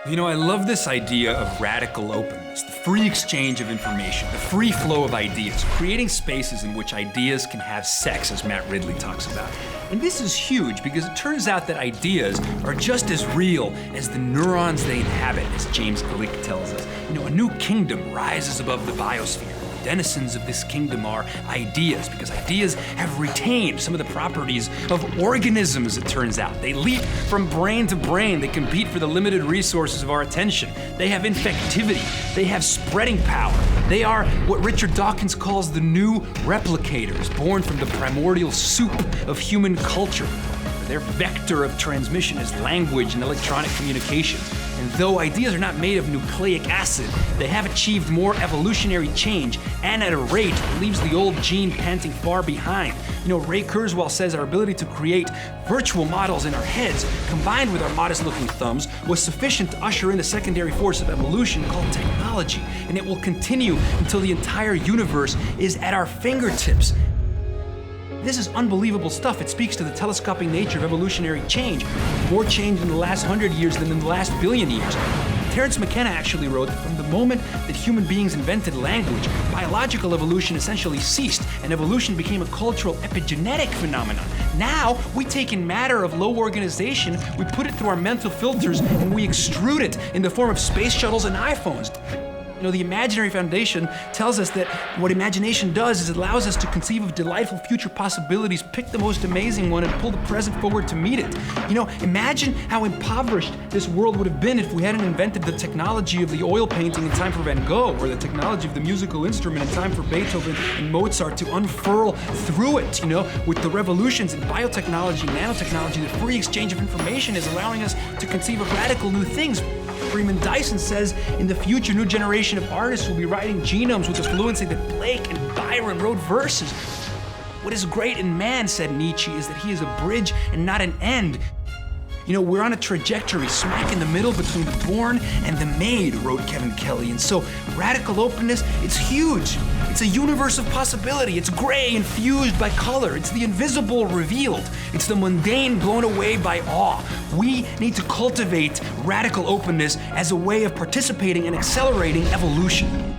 You know, I love this idea of radical openness, the free exchange of information, the free flow of ideas, creating spaces in which ideas can have sex, as Matt Ridley talks about. And this is huge because it turns out that ideas are just as real as the neurons they inhabit, as James Gleick tells us. You know, a new kingdom rises above the biosphere. The denizens of this kingdom are ideas, because ideas have retained some of the properties of organisms, it turns out. They leap from brain to brain. They compete for the limited resources of our attention. They have infectivity. They have spreading power. They are what Richard Dawkins calls the new replicators, born from the primordial soup of human culture. Their vector of transmission is language and electronic communications. And though ideas are not made of nucleic acid, they have achieved more evolutionary change, and at a rate that leaves the old gene panting far behind. You know, Ray Kurzweil says our ability to create virtual models in our heads, combined with our modest-looking thumbs, was sufficient to usher in the secondary force of evolution called technology. And it will continue until the entire universe is at our fingertips. This is unbelievable stuff. It speaks to the telescoping nature of evolutionary change. More change in the last 100 years than in the last billion years. Terence McKenna actually wrote that from the moment that human beings invented language, biological evolution essentially ceased, and evolution became a cultural epigenetic phenomenon. Now, we take in matter of low organization, we put it through our mental filters, and we extrude it in the form of space shuttles and iPhones. You know, the imaginary foundation tells us that what imagination does is it allows us to conceive of delightful future possibilities, pick the most amazing one, and pull the present forward to meet it. You know, imagine how impoverished this world would have been if we hadn't invented the technology of the oil painting in time for Van Gogh, or the technology of the musical instrument in time for Beethoven and Mozart to unfurl through it. You know, with the revolutions in biotechnology, nanotechnology, the free exchange of information is allowing us to conceive of radical new things. Freeman Dyson says in the future, new generation of artists will be writing genomes with the fluency that Blake and Byron wrote verses. What is great in man, said Nietzsche, is that he is a bridge and not an end. You know, we're on a trajectory smack in the middle between the born and the made, wrote Kevin Kelly. And so radical openness, it's huge. It's a universe of possibility. It's gray infused by color. It's the invisible revealed. It's the mundane blown away by awe. We need to cultivate radical openness as a way of participating and accelerating evolution.